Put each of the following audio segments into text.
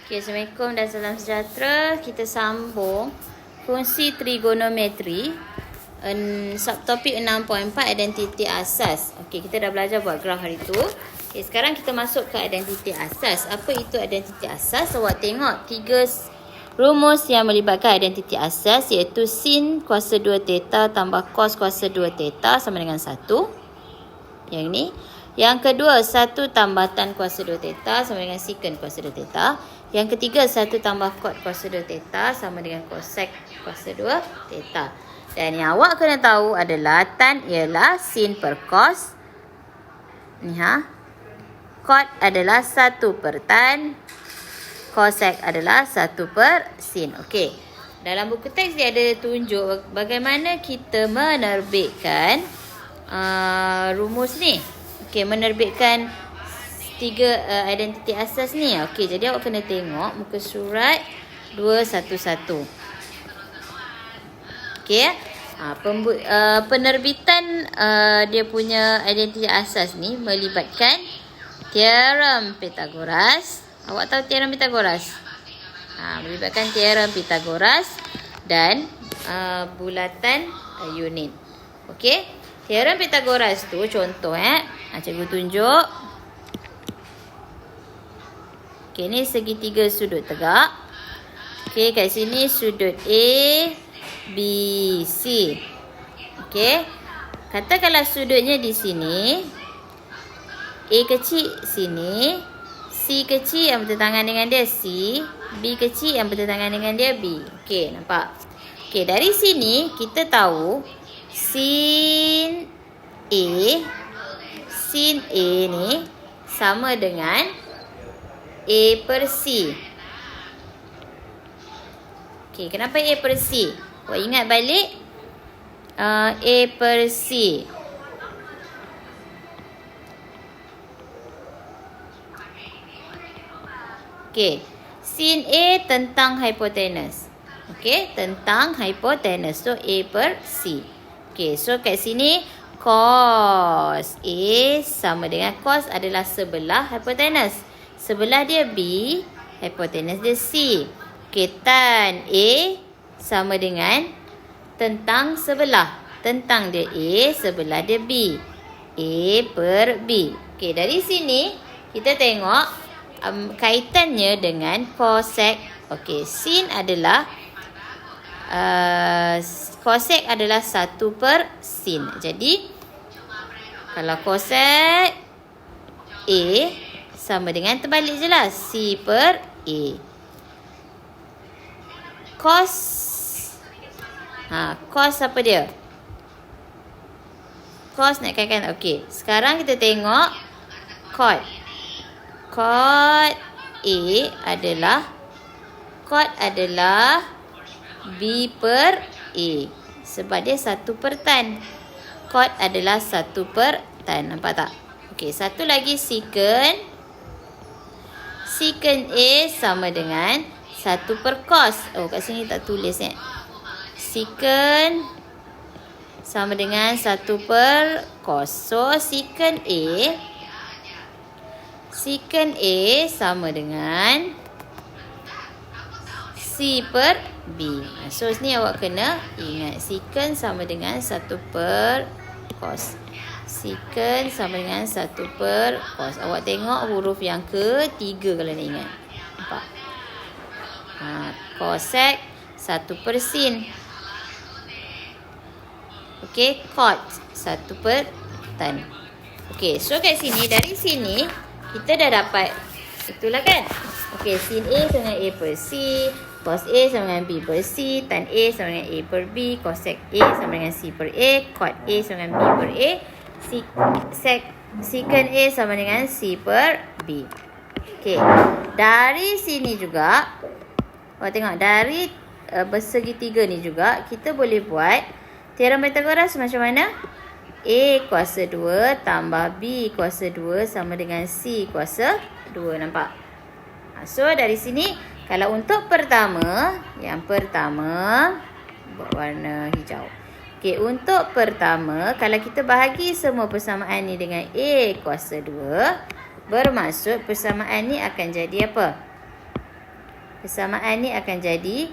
Okay, Assalamualaikum dan salam sejahtera. Kita sambung fungsi trigonometri. Subtopik 6.4 identiti asas. Okey, kita dah belajar buat graf hari tu. Okey, sekarang kita masuk ke identiti asas. Apa itu identiti asas? Awak tengok 3 rumus yang melibatkan identiti asas, iaitu sin kuasa 2 theta tambah cos kuasa 2 theta sama dengan 1. Yang ni. Yang kedua, 1 tambah tan kuasa 2 theta sama dengan secant kuasa 2 theta. Yang ketiga, 1 tambah cot kuasa 2 theta sama dengan cosec kuasa 2 theta. Dan yang awak kena tahu adalah tan ialah sin per cos. Ni Cot adalah 1 per tan. Cosec adalah 1 per sin. Okey. Dalam buku teks dia ada tunjuk bagaimana kita menerbitkan rumus ni. Okey, menerbitkan 3 identiti asas ni. Okey, jadi awak kena tengok muka surat 211. Okey. Penerbitan dia punya identiti asas ni melibatkan teorem Pythagoras. Awak tahu teorem Pythagoras? Melibatkan teorem Pythagoras dan bulatan unit. Okey. Teorem Pythagoras tu contoh cikgu tunjuk. Okey, ni segitiga sudut tegak. Okey, kat sini sudut A, B, C. Okey. Katakanlah sudutnya di sini. A kecil sini, C kecil yang bertentangan dengan dia C, B kecil yang bertentangan dengan dia B. Okey, nampak? Okey, dari sini kita tahu sin A ni sama dengan A per C. Okey, kenapa A per C? Awak ingat balik A per C. Okey, sin A tentang hipotenus. Okey, tentang hipotenus. So A per C. Okey, so kat sini cos A sama dengan cos adalah sebelah hipotenus. Sebelah dia B, hipotenus dia C. Okey, tan A sama dengan tentang sebelah. Tentang dia A, sebelah dia B. A per B. Okey, dari sini kita tengok kaitannya dengan cosec. Okey, sin adalah cosec adalah 1 per sin. Jadi kalau cosec A sama dengan terbalik je lah, C per A. Cos cos apa dia? Cos nak kaitkan. Okey, sekarang kita tengok cot. Cot adalah B per A. Sebab dia 1 per tan. Cot adalah 1 per tan. Nampak tak? Okey, satu lagi secant. Secant A sama dengan 1 per cos. Oh, kat sini tak tulis Secant sama dengan 1 per cos. So, secant A sama dengan C per B. So, sini awak kena ingat. Secant sama dengan 1 per cos. Secant sama dengan 1 per cos. Awak tengok huruf yang ketiga kalau nak ingat. Nampak? Cosec 1 per sin. Okey, cot 1 per tan. Okey, so kat sini, dari sini kita dah dapat itulah kan. Okey, sin A sama dengan A per C, cos A sama dengan B per C, tan A sama dengan A per B, cosec A sama dengan C per A, cot A sama dengan B per A, secant A sama dengan C per B. Okey, dari sini juga, awak tengok dari bersegitiga ni juga kita boleh buat teorem Pythagoras macam mana? A kuasa 2 tambah B kuasa 2 sama dengan C kuasa 2. Nampak? So, dari sini, kalau untuk yang pertama, buat warna hijau. Okey, untuk pertama, kalau kita bahagi semua persamaan ni dengan A kuasa 2, bermaksud persamaan ni akan jadi apa? Persamaan ni akan jadi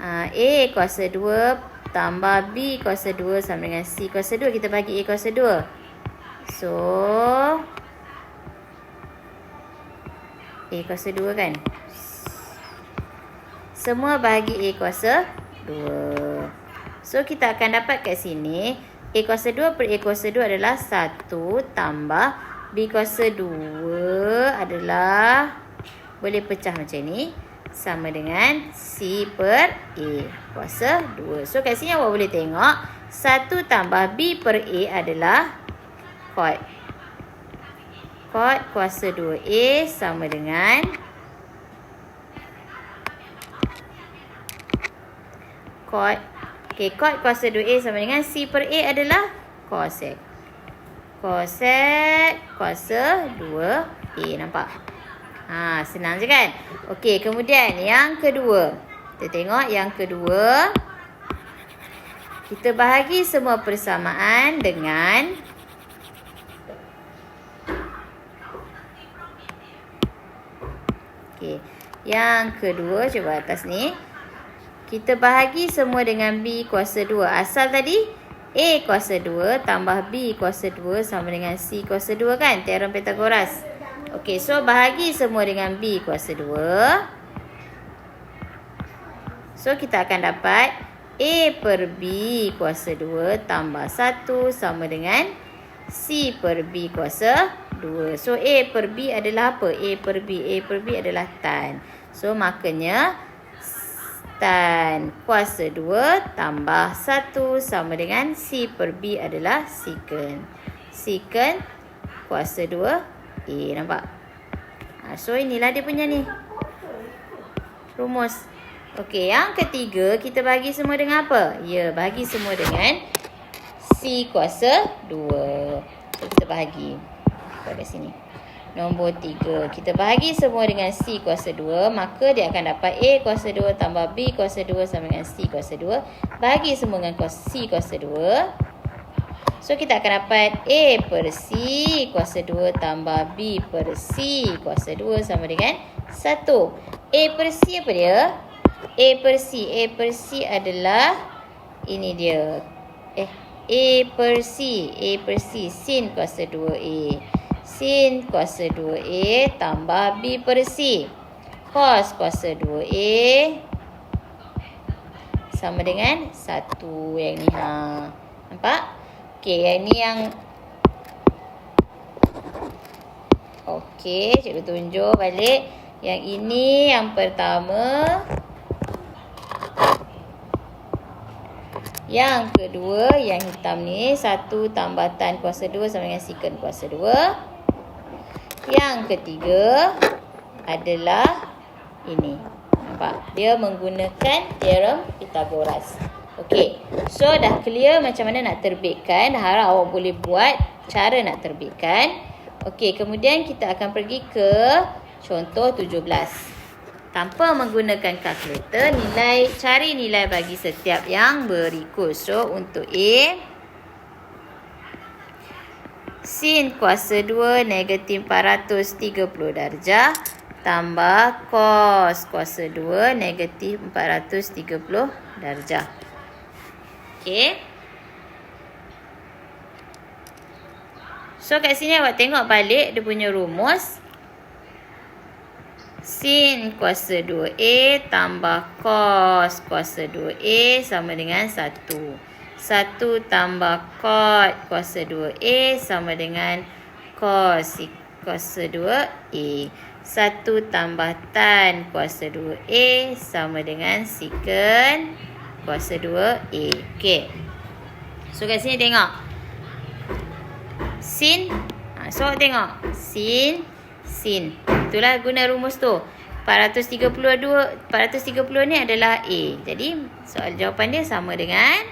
A kuasa 2 tambah B kuasa 2 sama dengan C kuasa 2. Kita bagi A kuasa 2. So, A kuasa 2 kan? Semua bahagi A kuasa 2. So, kita akan dapat kat sini A kuasa 2 per A kuasa 2 adalah 1 tambah B kuasa 2 adalah, boleh pecah macam ni, sama dengan C per A kuasa 2. So, kat sini awak boleh tengok 1 tambah B per A adalah kod. Kod kuasa 2A sama dengan kod. Okey, kod kuasa 2A sama dengan C per A adalah kosek. Kosek kuasa 2A. Nampak? Senang je kan? Okey, kemudian yang kedua. Kita tengok yang kedua. Kita bahagi semua persamaan dengan okey, yang kedua cuba atas ni. Kita bahagi semua dengan B kuasa 2. Asal tadi A kuasa 2 tambah B kuasa 2 sama dengan C kuasa 2 kan? Teorem Pythagoras. Okey, so bahagi semua dengan B kuasa 2. So, kita akan dapat A per B kuasa 2 tambah 1 sama dengan C per B kuasa 2. So, A per B adalah apa? A per B. A per B adalah tan. So, makanya tan kuasa 2 tambah 1 sama dengan C per B adalah secant. Secant kuasa 2A. Nampak? So, inilah dia punya ni rumus. Okey, yang ketiga kita bagi semua dengan apa? Ya, bagi semua dengan C kuasa 2. So, kita bahagi pada sini. Nombor 3. Kita bahagi semua dengan C kuasa 2. Maka dia akan dapat A kuasa 2 tambah B kuasa 2 sama dengan C kuasa 2. Bahagi semua dengan C kuasa 2. So, kita akan dapat A per C kuasa 2 tambah B per C kuasa 2 sama dengan 1. A per C apa dia? A per C. A per C adalah, ini dia. A per C. A per C. Sin kuasa 2A. Sin kuasa 2A tambah B per C. Cos kuasa 2A sama dengan 1. Yang ni nampak? Okey, yang ni yang okey, cikgu tunjuk balik. Yang ini yang pertama. Yang kedua, yang hitam ni 1 tambah tan kuasa 2 sama dengan secant kuasa 2. Yang ketiga adalah ini. Nampak? Dia menggunakan teorem Pythagoras. Okey. So, dah clear macam mana nak terbitkan. Harap awak boleh buat cara nak terbitkan. Okey. Kemudian kita akan pergi ke contoh 17. Tanpa menggunakan kalkulator, cari nilai bagi setiap yang berikut. So, untuk A, sin kuasa 2 negatif 430 darjah tambah cos kuasa 2 negatif 430 darjah. Okey. So, kat sini awak tengok balik dia punya rumus. Sin kuasa 2A tambah cos kuasa 2A sama dengan 1. 1 tambah cot kuasa 2A sama dengan cos kuasa 2A. 1 tambah tan kuasa 2A sama dengan secant kuasa 2A. Okey. So, kat sini tengok. Sin. So, tengok. Sin. Itulah guna rumus tu. 430 ni adalah A. Jadi, soal jawapan dia sama dengan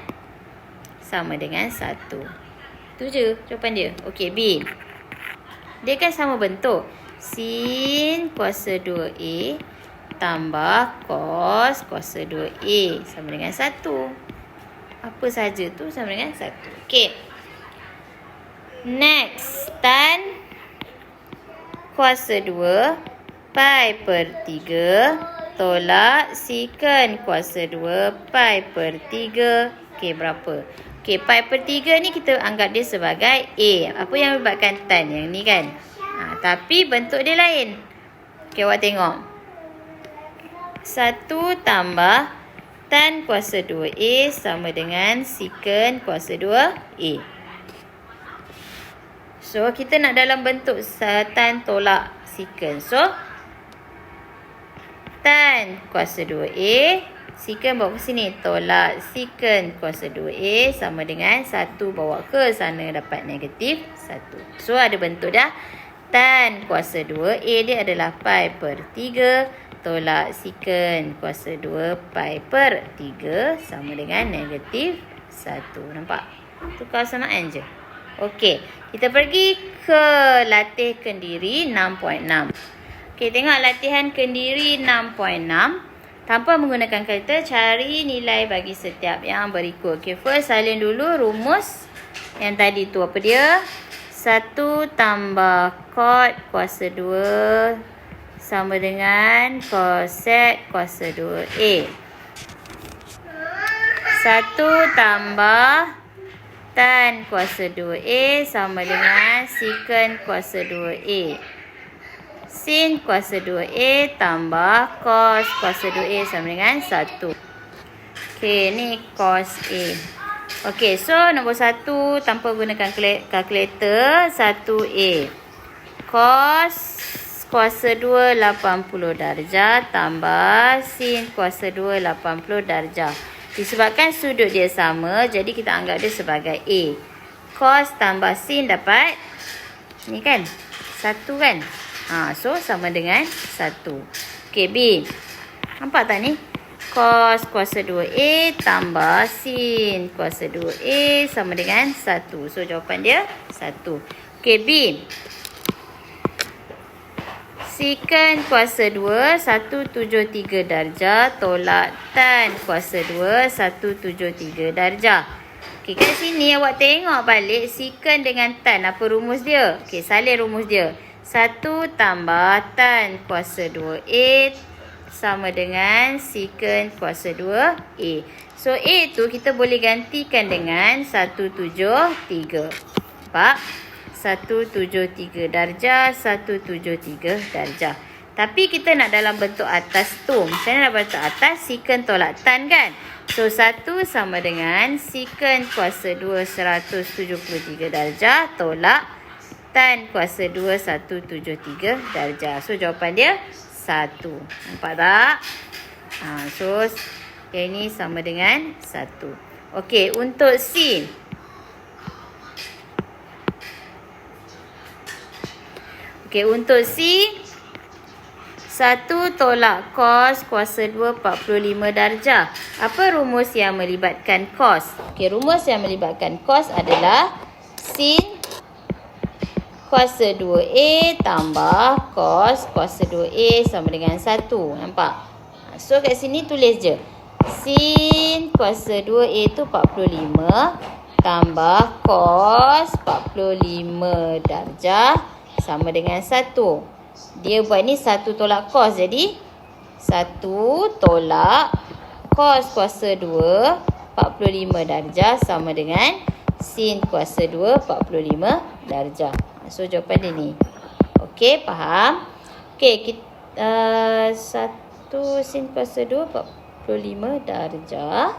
1. Itu je jawapan dia. Okey, B. Dia kan sama bentuk. Sin kuasa 2A tambah cos kuasa 2A sama dengan 1. Apa saja tu sama dengan 1. Okey. Next, tan kuasa 2 pi per 3 tolak secant kuasa 2 pi per 3. Okey, berapa? Okey, pi per 3 ni kita anggap dia sebagai A. Apa yang melibatkan tan yang ni kan? Tapi bentuk dia lain. Okey, awak tengok. 1 tambah tan kuasa 2A sama dengan secant kuasa 2A. So, kita nak dalam bentuk tan tolak secant. So, tan kuasa 2A, secant bawa ke sini, tolak secant kuasa 2A sama dengan 1 bawa ke sana dapat negatif 1. So, ada bentuk dah. Tan kuasa 2A dia adalah pi per 3 tolak secant kuasa 2 pi per 3 sama dengan negatif 1. Nampak? Tukar samaan je. Okey, kita pergi ke latih kendiri 6.6. Okey, tengok latihan kendiri 6.6. Tanpa menggunakan kalkulator, cari nilai bagi setiap yang berikut. Okey, first salin dulu rumus yang tadi tu. Apa dia? 1 tambah cot kuasa 2 sama dengan cosec kuasa 2A. 1 tambah tan kuasa 2A sama dengan secant kuasa 2A. Sin kuasa 2A tambah cos kuasa 2A sama dengan 1. Okey, ni cos A. Okey, so nombor 1 tanpa gunakan kalkulator, 1A. Cos kuasa 2 80 darjah tambah sin kuasa 2 80 darjah. Disebabkan sudut dia sama, jadi kita anggap dia sebagai A. Cos tambah sin dapat ni kan? 1 kan? So sama dengan 1. Okey, B. Nampak tak ni? Cos kuasa 2A tambah sin kuasa 2A sama dengan 1. So jawapan dia 1. Okey, B. Secant kuasa 2 173 darjah tolak tan kuasa 2 173 darjah. Okey, kat sini awak tengok balik secant dengan tan. Apa rumus dia? Okey, salin rumus dia. 1 tambah tan kuasa 2A sama dengan secant kuasa 2A. So, A tu kita boleh gantikan dengan 173. Nampak? 173 darjah, 173 darjah. Tapi kita nak dalam bentuk atas tu. Macam mana nak bentuk atas? Secant tolak tan kan? So, 1 sama dengan secant kuasa 2 173 darjah tolak tan kuasa 2 173 darjah. So, jawapan dia 1. Nampak tak? So, yang ini sama dengan 1. Okey, untuk C. Okey, untuk C, 1 tolak cos kuasa 2 45 darjah. Apa rumus yang melibatkan cos? Okey, rumus yang melibatkan cos adalah sin kuasa 2A tambah cos kuasa 2A sama dengan 1. Nampak? So, kat sini tulis je. Sin kuasa 2A tu 45 tambah cos 45 darjah sama dengan 1. Dia buat ni 1 tolak cos. Jadi, 1 tolak cos kuasa 2 45 darjah sama dengan sin kuasa 2 45 darjah. So, jawapan dia ni. Okey, faham? Okey, kita 1 sin kuasa 2 45 darjah.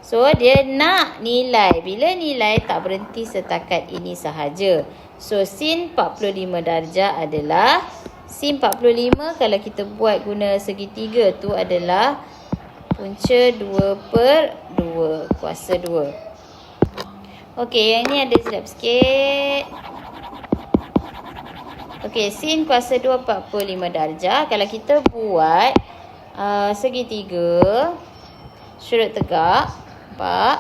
So, dia nak nilai. Bila nilai tak berhenti setakat ini sahaja. So, sin 45 darjah adalah sin 45 kalau kita buat guna segitiga tu adalah punca 2 per 2 kuasa 2. Okey, yang ni ada silap sikit. Okey, sin kuasa 2 45 darjah. Kalau kita buat segitiga sudut tegak, nampak?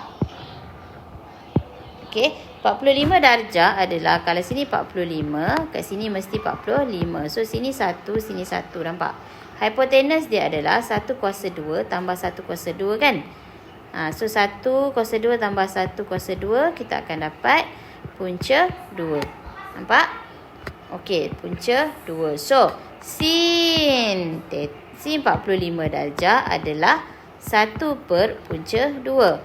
Okey, 45 darjah adalah kalau sini 45, kat sini mesti 45. So, sini 1, sini 1. Nampak? Hipotenus dia adalah 1 kuasa 2 tambah 1 kuasa 2 kan? So, 1 kuasa 2 tambah 1 kuasa 2, kita akan dapat punca 2. Nampak? Okey, punca 2. So, sin 45 darjah adalah 1 per punca 2.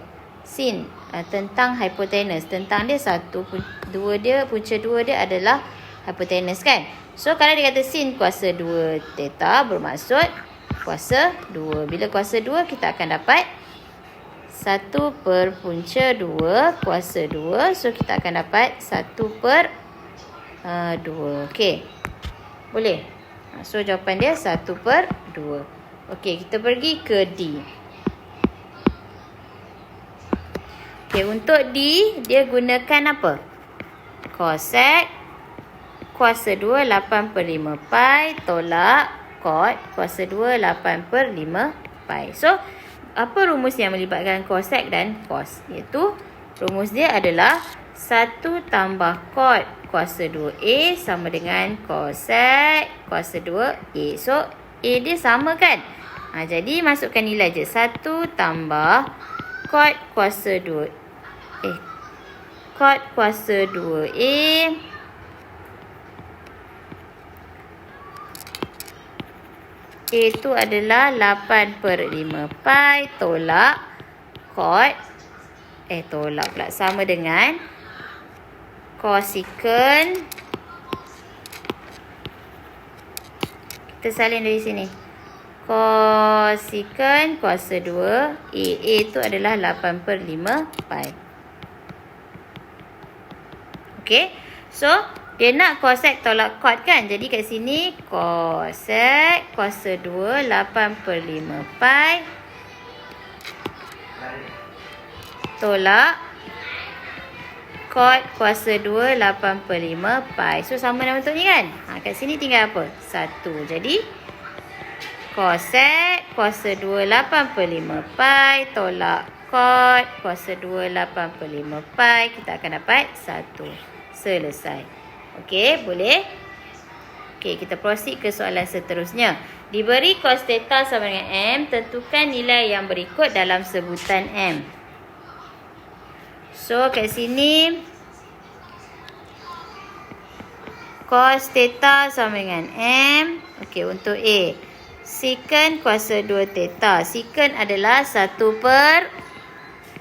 Sin tentang hipotenus. Tentang dia 1, 2 dia, punca 2 dia adalah hipotenus kan. So, kalau dia kata sin kuasa 2 theta bermaksud kuasa 2. Bila kuasa 2, kita akan dapat 1 per punca 2 kuasa 2. So, kita akan dapat 1 per 2. Okey. Boleh? So, jawapan dia 1 per 2. Okey, kita pergi ke D. Okey, untuk D, dia gunakan apa? Cosec kuasa 2 8 per 5 pi tolak cot kuasa 2 8 per 5 pi. So, apa rumus yang melibatkan cosec dan cos? Iaitu, rumus dia adalah 1 tambah cot kuasa 2A sama dengan cosec kuasa 2A. So, A dia sama kan? Jadi, masukkan nilai je. 1 tambah cot kuasa 2. Cot kuasa 2A itu adalah 8 per 5 pi tolak cot tolak pula sama dengan cosecant. Kita salin dari sini. Cosecant kuasa 2 A itu adalah 8 per 5 pi. Okey. So, dia nak cosec tolak cot kan. Jadi kat sini cosec kuasa 2 8 per 5 pi tolak cot kuasa 2 8 per 5 pi. So, sama dengan bentuk ni kan. Kat sini tinggal apa? 1. Jadi, cosec kuasa 2 8 per 5 pi tolak cot kuasa 2 8 per 5 pi. Kita akan dapat 1. Selesai. Okey, boleh? Okey, kita proceed ke soalan seterusnya. Diberi cos theta sama dengan M, tentukan nilai yang berikut dalam sebutan M. So, kat sini cos theta sama dengan M. Okey, untuk A. Secant kuasa 2 theta. Secant adalah 1 per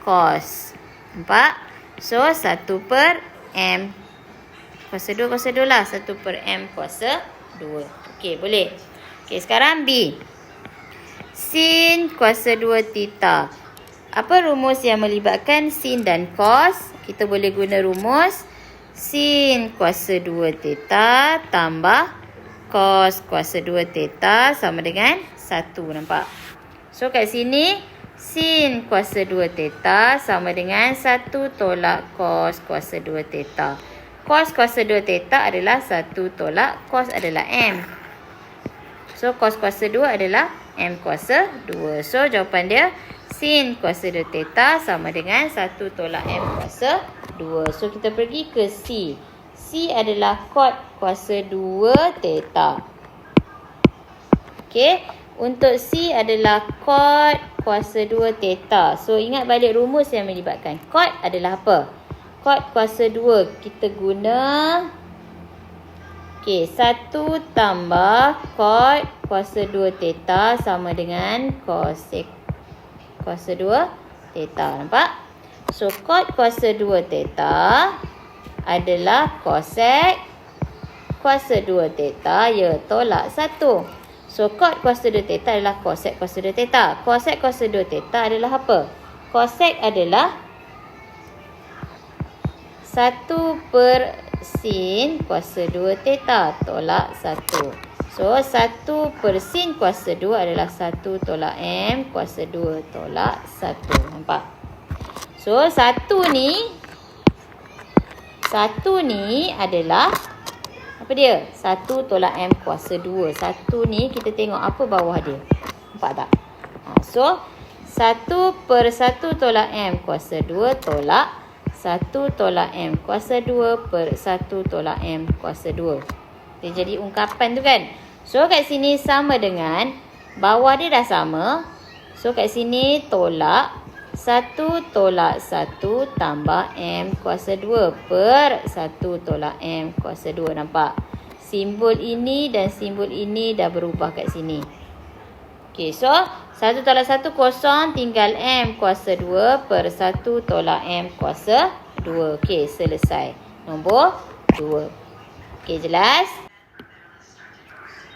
cos. Nampak? So, 1 per M. Kuasa 2 lah. 1 per M kuasa 2. Okey, boleh. Okey, sekarang B. Sin kuasa 2 theta. Apa rumus yang melibatkan sin dan cos? Kita boleh guna rumus sin kuasa 2 theta tambah cos kuasa 2 theta sama dengan 1. Nampak? So, kat sini sin kuasa 2 theta sama dengan 1 tolak cos kuasa 2 theta. Cos kuasa 2 theta adalah 1 tolak cos adalah M. So, cos kuasa 2 adalah M kuasa 2. So, jawapan dia sin kuasa 2 theta sama dengan 1 tolak M kuasa 2. So, kita pergi ke C. C adalah cot kuasa 2 theta. Okey. Untuk C adalah cot kuasa 2 theta. So, ingat balik rumus yang melibatkan. Cot adalah apa? Cot kuasa 2 kita guna. Okey, 1 tambah cot kuasa 2 theta sama dengan cosec kuasa 2 theta. Nampak? So, cot kuasa 2 theta adalah cosec kuasa 2 theta tolak 1. So, cot kuasa 2 theta adalah cosec kuasa 2 theta. Cosec kuasa 2 theta adalah apa? Cosec adalah 1 per sin kuasa 2 theta tolak 1. So, 1 per sin kuasa 2 adalah 1 tolak M kuasa 2 tolak 1. Nampak? So, 1 ni adalah apa dia? 1 tolak M kuasa 2. 1 ni kita tengok apa bawah dia. Nampak tak? So, 1 per 1 tolak M kuasa 2 tolak 1 tolak M kuasa 2 per 1 tolak M kuasa 2. Dia jadi ungkapan tu kan. So, kat sini sama dengan bawah dia dah sama. So, kat sini tolak 1 tolak 1 tambah M kuasa 2 per 1 tolak M kuasa 2. Nampak? Simbol ini dan simbol ini dah berubah kat sini. Okey, so 1 tolak 1 kosong, tinggal M kuasa 2 per 1 tolak M kuasa 2. Okey, selesai. Nombor 2. Okey, jelas?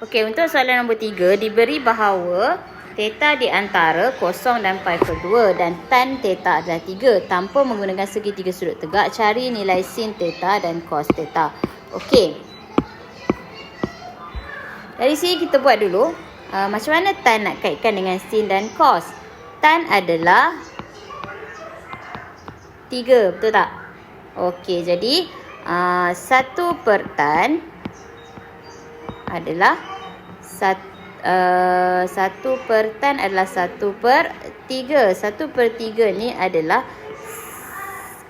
Okey, untuk soalan nombor 3, diberi bahawa theta di antara 0 dan pi per 2 dan tan theta adalah 3 tanpa menggunakan segitiga sudut tegak. Cari nilai sin theta dan cos theta. Okey. Dari sini kita buat dulu. Macam mana tan nak kaitkan dengan sin dan cos? Tan adalah 3, betul tak? Okey, jadi 1 per tan adalah 1 per tan adalah 1 per 3. 1 per 3 ni adalah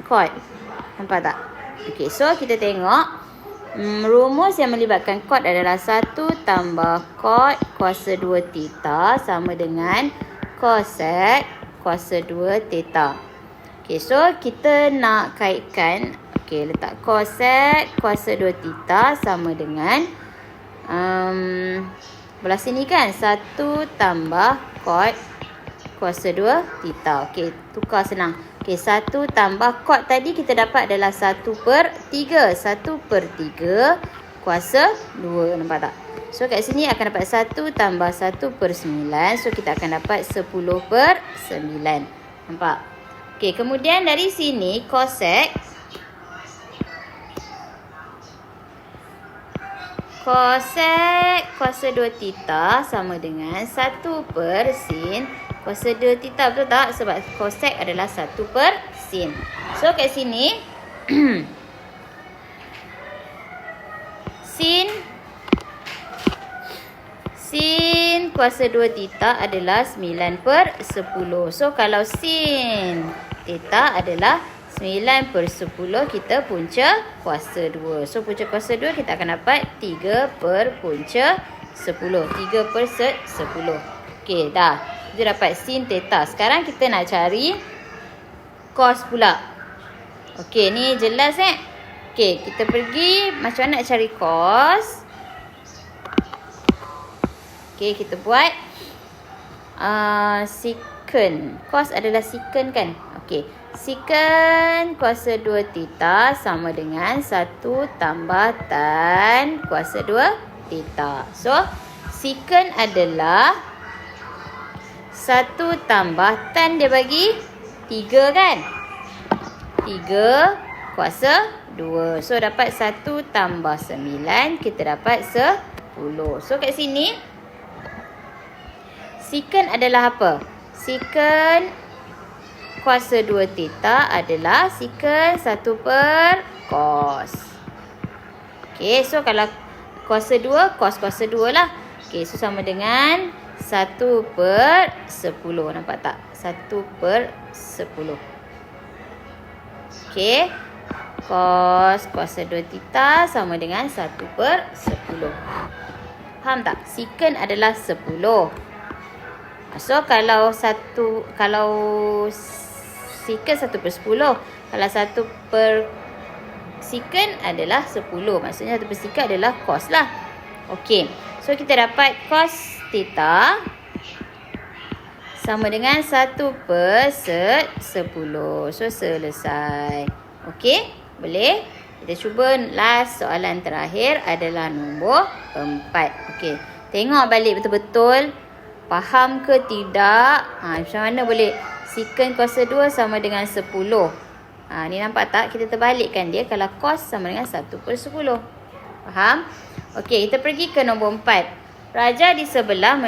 cot. Nampak tak? Okey, so kita tengok. Rumus yang melibatkan cot adalah 1 tambah cot kuasa 2 theta sama dengan cosec kuasa 2 theta. Okey, so kita nak kaitkan. Okey, letak cosec kuasa 2 theta sama dengan belah sini kan 1 tambah cot kuasa 2 theta. Okey, tukar senang. Okey, 1 tambah cot tadi kita dapat adalah 1 per 3. 1 per 3 kuasa 2. Nampak tak? So, kat sini akan dapat 1 tambah 1 per 9. So, kita akan dapat 10 per 9. Nampak? Okey, kemudian dari sini cosec kuasa 2 theta sama dengan 1 per sin kuasa 2 theta. Betul tak? Sebab cosec adalah 1 per sin. So, kat sini sin kuasa 2 theta adalah 9 per 10. So, kalau sin theta adalah 9 per 10, kita punca kuasa 2. So, punca kuasa 2 kita akan dapat 3 per punca 10. 3 per 10. Okey, dah. Kita dapat sin theta. Sekarang kita nak cari cos pula. Okey, ni jelas Okey, kita pergi macam mana nak cari cos. Okey, kita buat secant. Cos adalah secant kan? Okey, secant kuasa 2 theta sama dengan 1 tambah tan kuasa 2 theta. So, secant adalah 1 tambah tan dia bagi 3 kan? 3 kuasa 2. So, dapat 1 tambah 9. Kita dapat 10. So, kat sini secant adalah apa? Secant kuasa 2 theta adalah secant 1 per cos. Okey, so kalau kuasa 2, cos kuasa 2 lah. Okey, so sama dengan 1 per 10. Nampak tak? 1 per 10. Okey. Cos kuasa 2 theta sama dengan 1 per 10. Faham tak? Secant adalah 10. So, kalau secant 1 per 10. Kalau 1 per secant adalah 10. Maksudnya 1 per secant adalah cos lah. Okey. So, kita dapat cos theta sama dengan 1 per 10. So, selesai. Okey, boleh? Kita cuba last soalan terakhir adalah nombor 4. Okey, tengok balik betul-betul. Faham ke tidak? Macam mana boleh secant kuasa 2 sama dengan 10. Ni nampak tak? Kita terbalikkan dia kalau cos sama dengan 1 per 10. Faham? Okey, kita pergi ke nombor 4. Raja di sebelah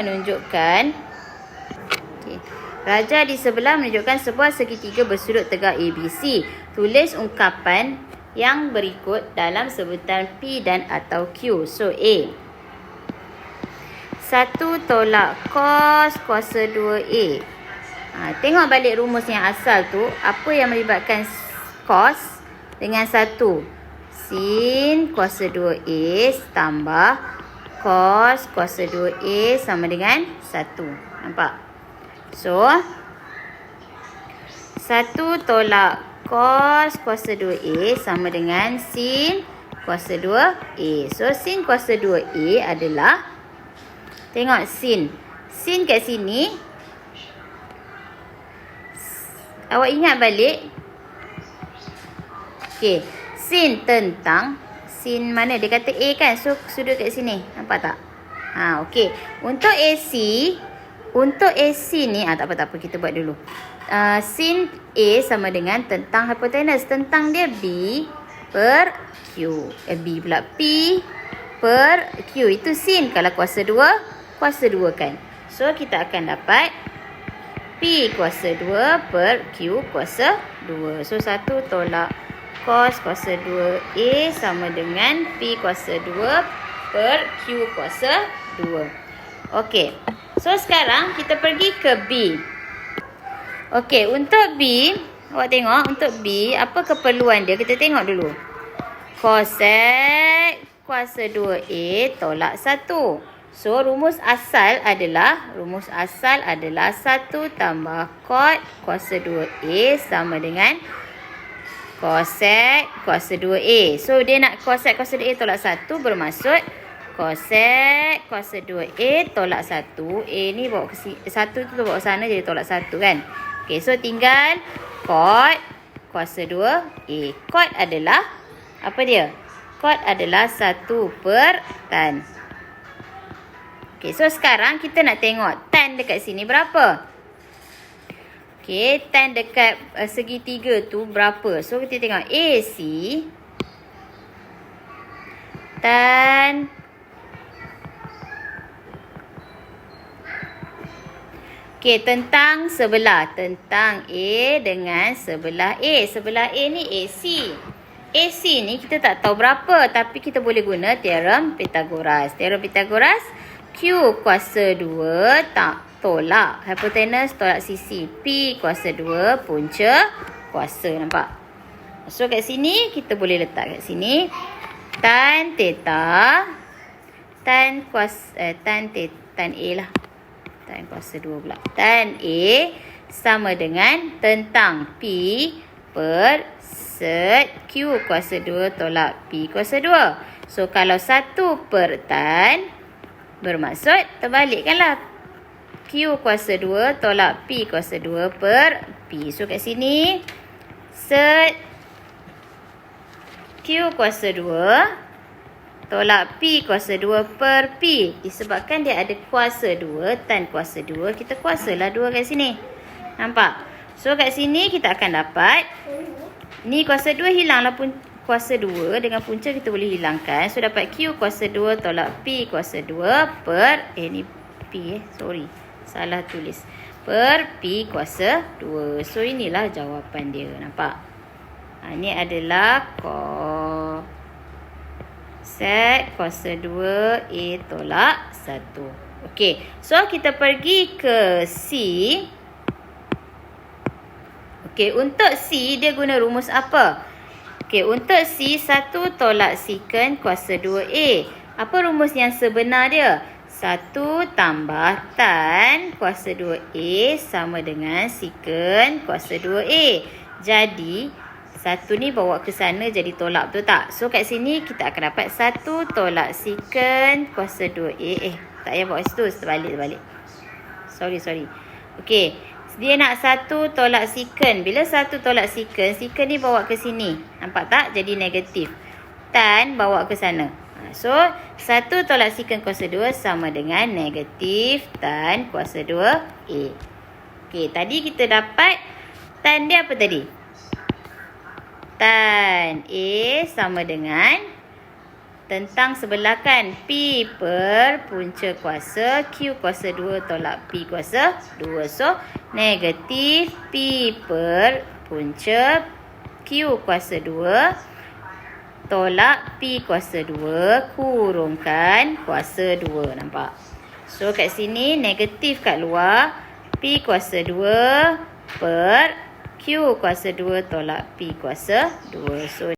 menunjukkan sebuah segitiga bersudut tegak ABC. Tulis ungkapan yang berikut dalam sebutan P dan atau Q. So, A. 1 tolak cos kuasa 2A. Tengok balik rumus yang asal tu. Apa yang melibatkan cos dengan 1? Sin kuasa 2A tambah cos kuasa 2A sama dengan 1. Nampak? So, 1 tolak cos kuasa 2A sama dengan sin kuasa 2A. So, sin kuasa 2A adalah, tengok sin. Sin kat sini, awak ingat balik. Okey, sin tentang, sin mana? Dia kata A kan? So, sudut kat sini. Nampak tak? Okey. Untuk AC ni, tak apa. Kita buat dulu. Sin A sama dengan tentang hipotenus. Tentang dia B per Q. B pula P per Q. Itu sin. Kalau kuasa 2 kan. So, kita akan dapat P kuasa 2 per Q kuasa 2. So, 1 tolak cos kuasa 2A sama dengan P kuasa 2 per Q kuasa 2. Okey. So, sekarang kita pergi ke B. Okey, untuk B, awak tengok untuk B, apa keperluan dia? Kita tengok dulu. Cosec kuasa 2A tolak 1. So, rumus asal adalah 1 tambah cot kuasa 2A sama dengan cosec kuasa 2A. So, dia nak cosec kuasa 2A tolak 1 bermaksud cosec kuasa 2A tolak 1. A ni bawa ke 1 tu bawa ke sana jadi tolak 1 kan. Okey, so tinggal cot kuasa 2A. Cot adalah, apa dia? Cot adalah 1 per tan. Okey, so sekarang kita nak tengok tan dekat sini berapa? Okey, tan dekat segitiga tu berapa? So, kita tengok AC tan okey, tentang sebelah. Tentang A dengan sebelah A. Sebelah A ni AC. AC ni kita tak tahu berapa. Tapi kita boleh guna teorem Pythagoras. Teorem Pythagoras, Q kuasa 2 tak tolak hipotenus tolak sisi. P kuasa 2 punca kuasa. Nampak? So, kat sini kita boleh letak kat sini. Tan theta. Tan A lah. Tan kuasa 2 pula. Tan A sama dengan tentang P per sec Q kuasa 2 tolak P kuasa 2. So, kalau 1 per tan, bermaksud terbalikkanlah. Q kuasa 2 tolak P kuasa 2 per P. So, kat sini, sec Q kuasa 2 tolak P kuasa 2 per P. Disebabkan dia ada kuasa 2, tan kuasa 2, kita kuasalah 2 kat sini. Nampak? So, kat sini kita akan dapat, ni kuasa 2 hilanglah kuasa 2 dengan punca kita boleh hilangkan. So, dapat Q kuasa 2 tolak P kuasa 2 per, ni P sorry. Salah tulis. Per P kuasa 2. So, inilah jawapan dia. Nampak? Ini adalah cosec kuasa 2A tolak 1. Okey. So, kita pergi ke C. Okey, untuk C, dia guna rumus apa? Okey, untuk C, 1 tolak secant kuasa 2A. Apa rumus yang sebenar dia? 1 tambah tan kuasa 2A sama dengan secant kuasa 2A. Jadi, 1 ni bawa ke sana jadi tolak, betul tak? So, kat sini kita akan dapat 1 tolak secant kuasa 2A. Tak payah bawa situ, terbalik. Sorry. Okey, dia nak 1 tolak secant. Bila 1 tolak secant ni bawa ke sini. Nampak tak? Jadi negatif. Tan bawa ke sana. So, 1 tolak secant kuasa 2 sama dengan negatif tan kuasa 2A. Okey, tadi kita dapat tan dia apa tadi? Tan A sama dengan tentang sebelah kan P per punca kuasa Q kuasa 2 tolak P kuasa 2. So, negatif P per punca Q kuasa 2 tolak P kuasa 2 kurungkan kuasa 2. Nampak? So, kat sini negatif kat luar. P kuasa 2 per Q kuasa 2 tolak P kuasa 2. So,